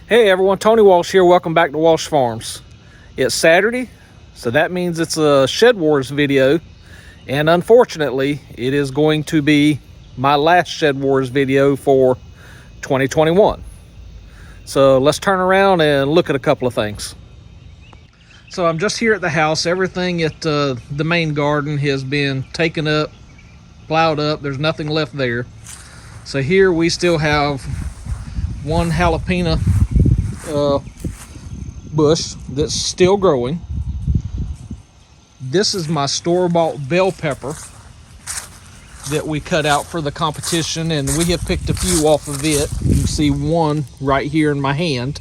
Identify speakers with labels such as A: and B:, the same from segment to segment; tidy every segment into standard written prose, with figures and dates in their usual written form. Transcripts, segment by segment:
A: Hey everyone, Tony Walsh here. Welcome back to Walsh Farms. It's Saturday, so that means it's a Shed Wars video, and unfortunately it is going to be my last Shed Wars video for 2021. So let's turn around and look at a couple of things. So I'm just here at the house. Everything at the main garden has been taken up, plowed up. There's nothing left there. So here we still have one jalapeno bush that's still growing. This is my store-bought bell pepper that we cut out for the competition, and we have picked a few off of it. You can see one right here in my hand.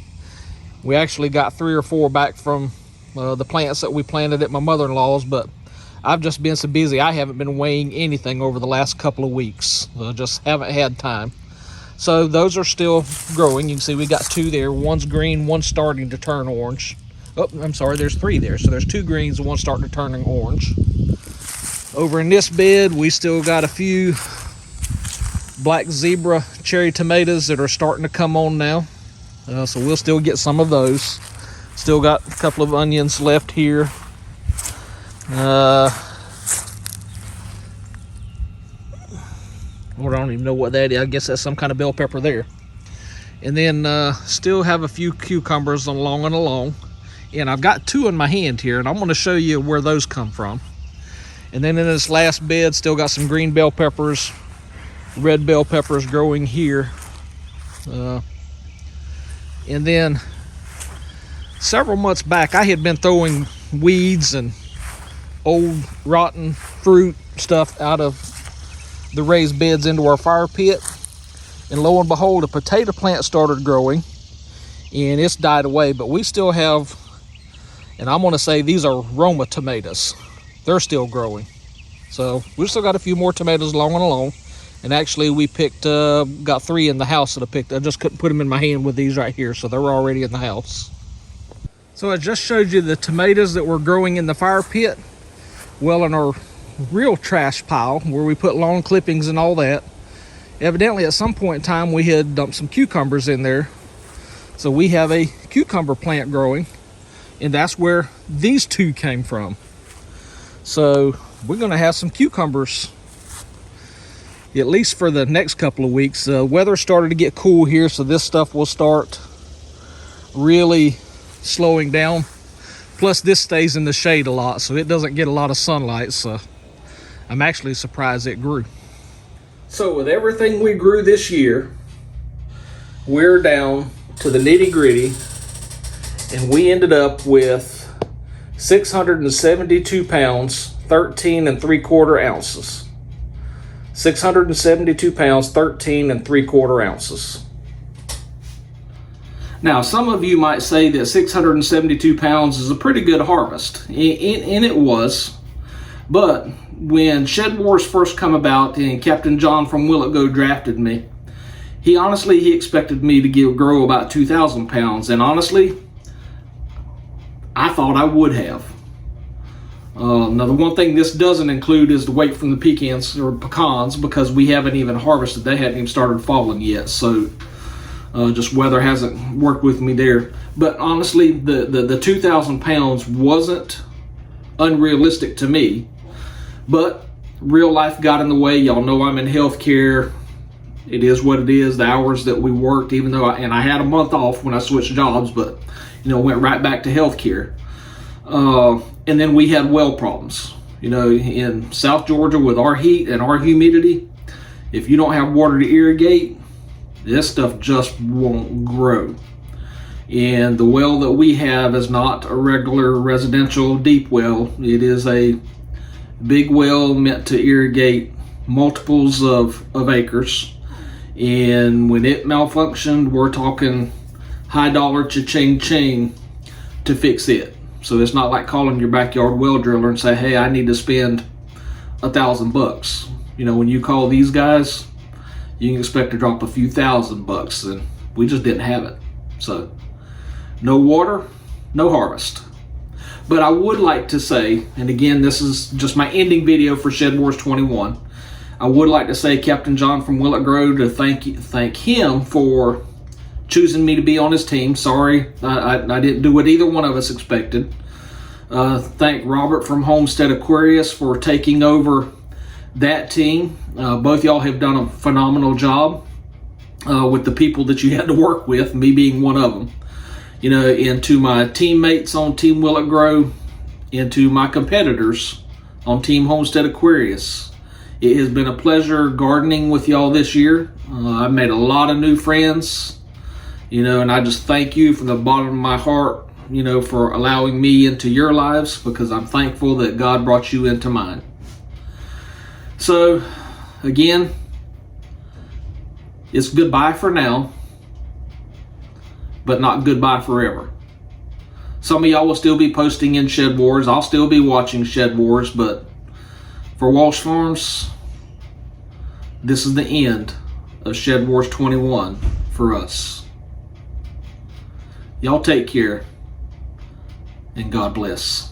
A: We actually got 3 or 4 back from the plants that we planted at my mother-in-law's, but I've just been so busy I haven't been weighing anything over the last couple of weeks. Just haven't had time. So those are still growing. You can see we got 2 there. One's green, one's starting to turn orange. Oh, I'm sorry, there's 3 there. So there's 2 greens and one starting to turn orange. Over in this bed, we still got a few black zebra cherry tomatoes that are starting to come on now. So we'll still get some of those. Still got a couple of onions left here. Or I don't even know what that is. I guess that's some kind of bell pepper there. And then still have a few cucumbers along and along. And I've got 2 in my hand here, and I'm going to show you where those come from. And then in this last bed, still got some green bell peppers, red bell peppers growing here. And then several months back, I had been throwing weeds and old rotten fruit stuff out of the raised beds into our fire pit, and lo and behold, a potato plant started growing, and it's died away. But we still have, and I'm going to say these are Roma tomatoes. They're still growing. So we've still got a few more tomatoes along and along. And actually we picked got 3 in the house that I picked. I just couldn't put them in my hand with these right here, so they're already in the house. So I just showed you the tomatoes that were growing in the fire pit. Well, in our real trash pile where we put lawn clippings and all that, evidently at some point in time we had dumped some cucumbers in there. So we have a cucumber plant growing, and that's where these 2 came from. So we're going to have some cucumbers at least for the next couple of weeks. The weather started to get cool here, so this stuff will start really slowing down. Plus this stays in the shade a lot, so it doesn't get a lot of sunlight. So I'm actually surprised it grew. So with everything we grew this year, we're down to the nitty gritty, and we ended up with 672 pounds, 13 3/4 ounces. 672 pounds, 13 3/4 ounces. Now, some of you might say that 672 pounds is a pretty good harvest, and it was. But when Shed Wars first come about and Captain John from Will It Go drafted me, he expected me to grow about 2,000 pounds, and honestly, I thought I would have. Now, the one thing this doesn't include is the weight from the pecans, because we haven't even harvested. They hadn't even started falling yet, so just weather hasn't worked with me there. But honestly, the 2,000 pounds wasn't unrealistic to me, but real life got in the way. Y'all know I'm in healthcare. It is what it is. The hours that we worked, even though I had a month off when I switched jobs, but went right back to healthcare. And then we had well problems. In South Georgia with our heat and our humidity, if you don't have water to irrigate, this stuff just won't grow. And the well that we have is not a regular residential deep well. It is a big well meant to irrigate multiples of acres. And when it malfunctioned, we're talking high dollar cha-ching to fix it. So it's not like calling your backyard well driller and say, hey, I need to spend $1,000. When you call these guys, you can expect to drop a few $1,000, and we just didn't have it. So no water, no harvest. But I would like to say, and again, this is just my ending video for Shed Wars 21. I would like to say Captain John from Will It Grow to thank him for choosing me to be on his team. Sorry, I didn't do what either one of us expected. Thank Robert from Homestead Aquarius for taking over that team. Both y'all have done a phenomenal job with the people that you had to work with, me being one of them. You know, and to my teammates on Team Will It Grow, and to my competitors on Team Homestead Aquarius, it has been a pleasure gardening with y'all this year. I've made a lot of new friends, you know, and I just thank you from the bottom of my heart, you know, for allowing me into your lives, because I'm thankful that God brought you into mine. So, again, it's goodbye for now, but not goodbye forever. Some of y'all will still be posting in Shed Wars. I'll still be watching Shed Wars, but for Walsh Farms, this is the end of Shed Wars 21 for us. Y'all take care, and God bless.